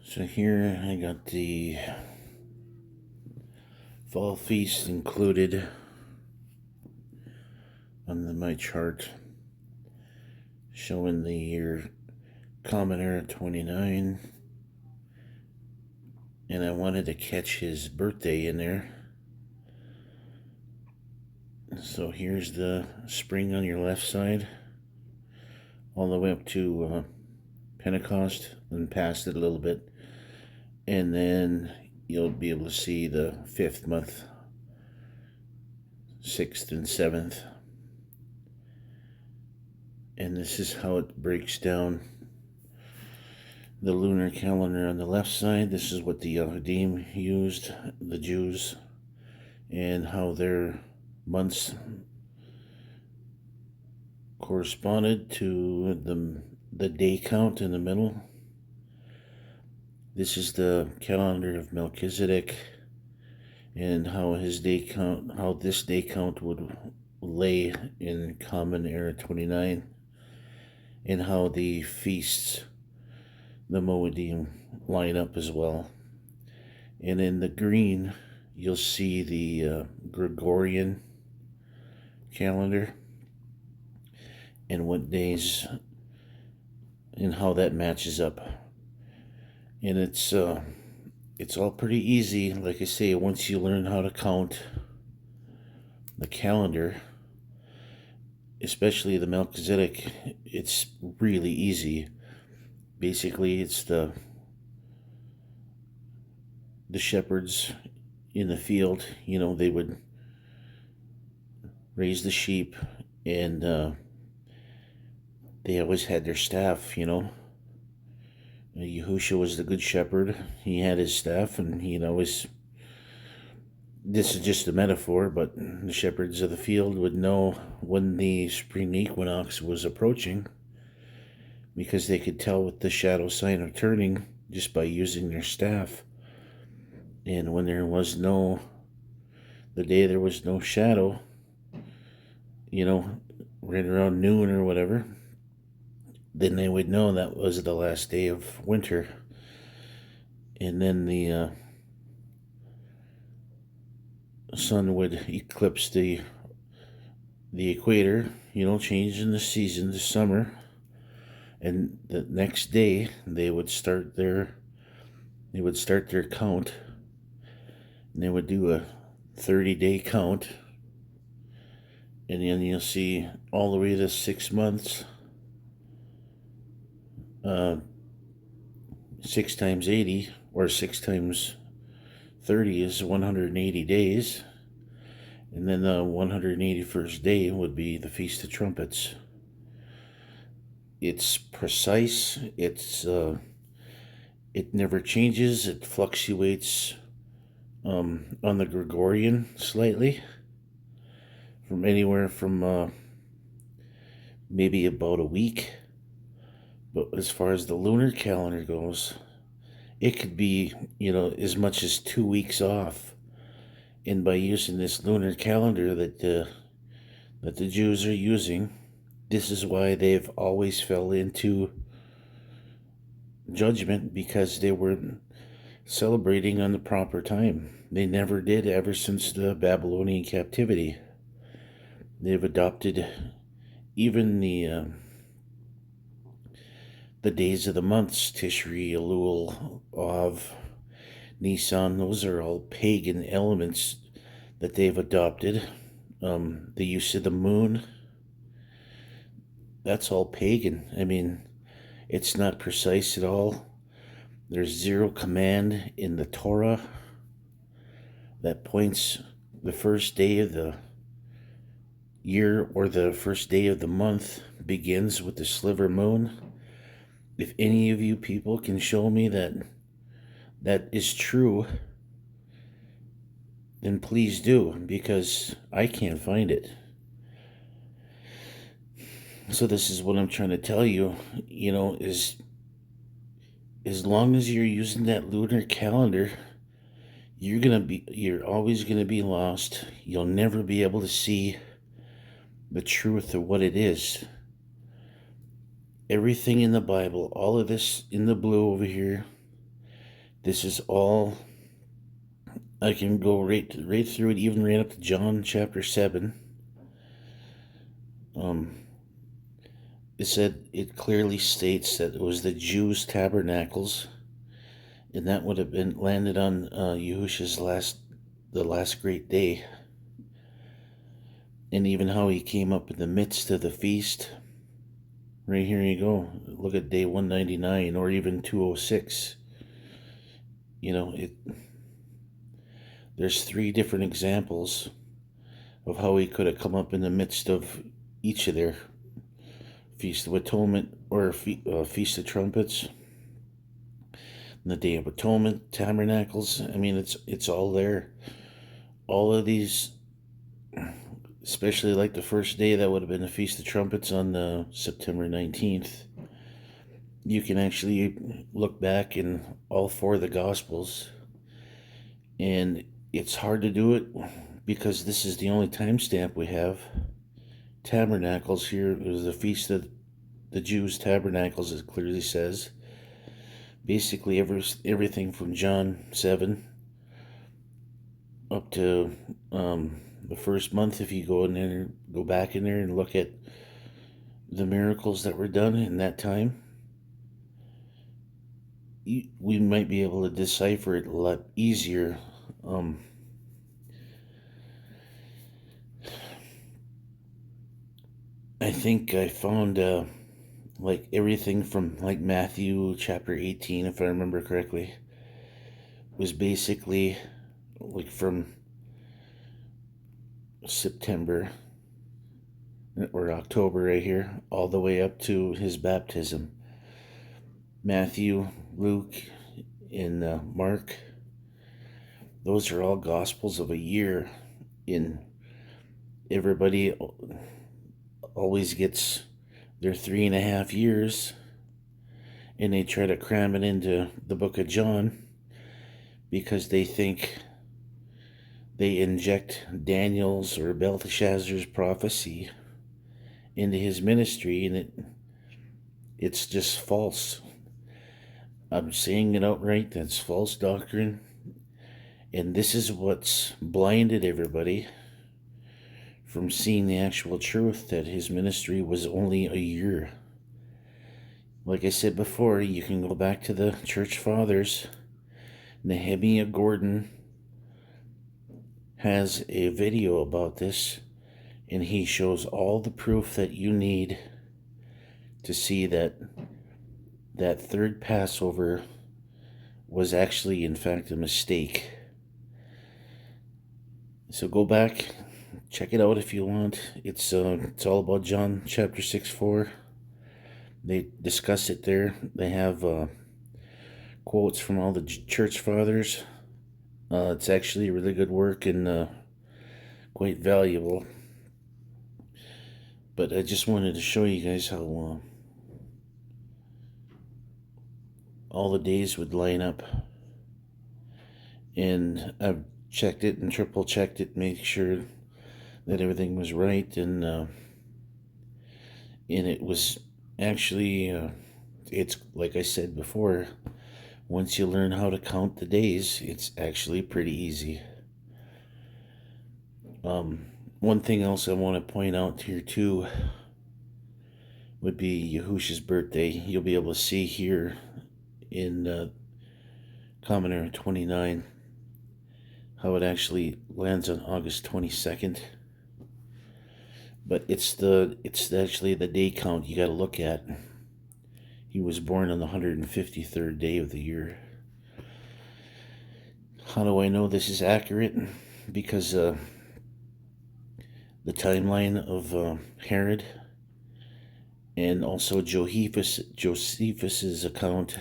So here I got the fall feast included on my chart, showing the year Common Era 29, and I wanted to catch his birthday in there. So here's the spring on your left side, all the way up to Pentecost, and past it a little bit, and then you'll be able to see the 5th month, 6th and 7th. And this is how it breaks down. The lunar calendar on the left side, this is what the Yahudim used, the Jews, and how their months corresponded to the day count in the middle. This is the calendar of Melchizedek, and how this day count would lay in Common Era 29, and how the feasts, the Moedim, line up as well. And in the green, you'll see the Gregorian calendar and what days and how that matches up. And it's all pretty easy. Like I say, once you learn how to count the calendar, especially the Melchizedek, it's really easy. Basically, it's the shepherds in the field. They would raise the sheep, and they always had their staff. Yahusha was the good shepherd. He had his staff, and he'd always, this is just a metaphor, but the shepherds of the field would know when the spring equinox was approaching, because they could tell with the shadow sign of turning just by using their staff. And when the day there was no shadow, right around noon or whatever, then they would know that was the last day of winter. And then the sun would eclipse the equator, changing the season to summer. And the next day they would start their count, and they would do a 30-day count, and then you'll see all the way to 6 months. 6 times 80, or 6 times 30 is 180 days. And then the 181st day would be the Feast of Trumpets. It's precise. It never changes. It fluctuates on the Gregorian slightly, from anywhere from maybe about a week. But as far as the lunar calendar goes, it could be, as much as 2 weeks off. And by using this lunar calendar that the Jews are using, this is why they've always fell into judgment, because they were celebrating on the proper time. They never did ever since the Babylonian captivity. They've adopted even the days of the months, Tishri, Elul, Av, Nisan. Those are all pagan elements that they've adopted. The use of the moon, that's all pagan. I mean, it's not precise at all. There's zero command in the Torah that points the first day of the year or the first day of the month begins with the sliver moon. If any of you people can show me that is true, then please do, because I can't find it. So this is what I'm trying to tell you, is as long as you're using that lunar calendar, you're always gonna be lost. You'll never be able to see the truth of what it is. Everything in the Bible, all of this in the blue over here, This is all, I can go right through it, even right up to John chapter 7. It clearly states that it was the Jews' tabernacles, and that would have been landed on Yahusha's the last great day, and even how he came up in the midst of the feast. Right here you go. Look at day 199 or even 206. There's three different examples of how he could have come up in the midst of each of their Feast of Atonement or Feast of Trumpets, the Day of Atonement, Tabernacles. I mean, it's all there. All of these, especially like the first day, that would have been the Feast of Trumpets on September 19th. You can actually look back in all four of the Gospels, and it's hard to do it because this is the only timestamp we have. Tabernacles here is the Feast of the Jews' Tabernacles, it clearly says. Basically, everything from John 7 up to the first month. If you go back in there and look at the miracles that were done in that time, we might be able to decipher it a lot easier. I think I found like everything from like Matthew chapter 18, if I remember correctly, was basically like from September or October right here all the way up to his baptism. Matthew, Luke, and Mark, those are all gospels of a year. In everybody always gets their 3.5 years, and they try to cram it into the book of John because they think they inject Daniel's or Belteshazzar's prophecy into his ministry, and it's just false. I'm saying it outright, that's false doctrine. And this is what's blinded everybody from seeing the actual truth, that his ministry was only a year. Like I said before, you can go back to the church fathers. Nehemiah Gordon has a video about this, and he shows all the proof that you need to see that third Passover was actually, in fact, a mistake. So go back, check it out if you want. It's all about John chapter 6:4. They discuss it there. They have quotes from all the church fathers. It's actually a really good work and quite valuable. But I just wanted to show you guys how all the days would line up. And I've checked it and triple checked it, make sure that everything was right, and it was actually it's like I said before, once you learn how to count the days, it's actually pretty easy. One thing else I want to point out here too would be Yahusha's birthday. You'll be able to see here in Common Era 29 how it actually lands on August 22nd. But it's actually the day count you got to look at. He was born on the 153rd day of the year. How do I know this is accurate? Because the timeline of Herod and also Josephus's account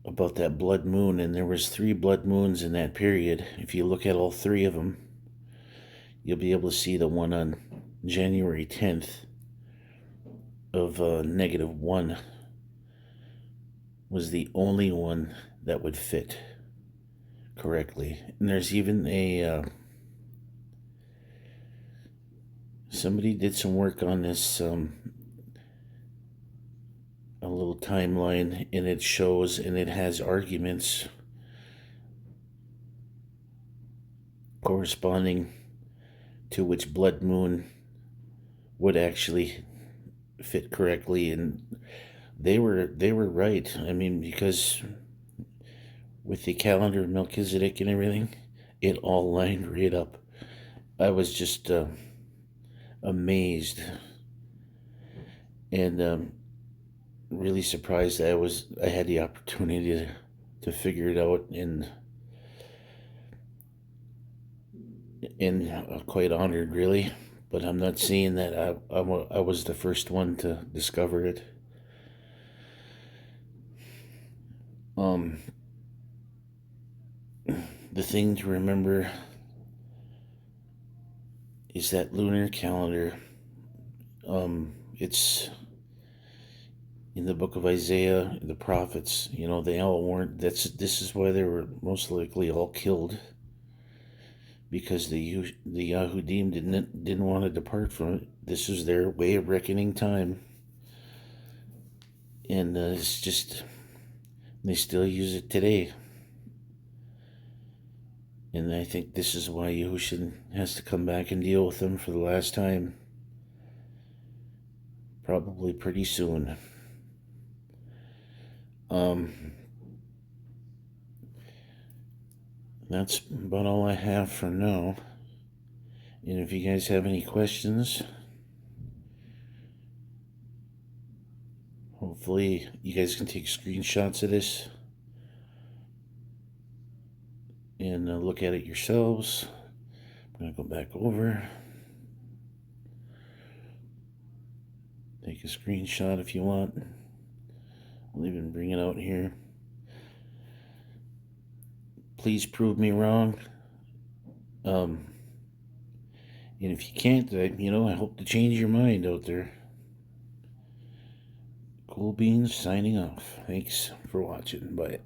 about that blood moon, and there was 3 blood moons in that period. If you look at all 3 of them, you'll be able to see the one on January 10th of -1 was the only one that would fit correctly. And there's even somebody did some work on this, a little biblical timeline, and it shows and it has arguments corresponding to which blood moon would actually fit correctly, and they were right. I mean, because with the calendar of Melchizedek and everything, it all lined right up. I was just amazed and really surprised that I had the opportunity to figure it out, and quite honored, really. But I'm not saying that I was the first one to discover it. The thing to remember is that lunar calendar. It's in the book of Isaiah, the prophets. You know, they all weren't. This is why they were most likely all killed, because the Yahudim didn't want to depart from it. This was their way of reckoning time, and it's just they still use it today. And I think this is why Yahusha has to come back and deal with them for the last time. Probably pretty soon. That's about all I have for now. And if you guys have any questions, hopefully you guys can take screenshots of this and look at it yourselves. I'm going to go back over. Take a screenshot if you want. I'll even bring it out here. Please prove me wrong. And if you can't, I hope to change your mind out there. Cool Beans signing off. Thanks for watching. Bye.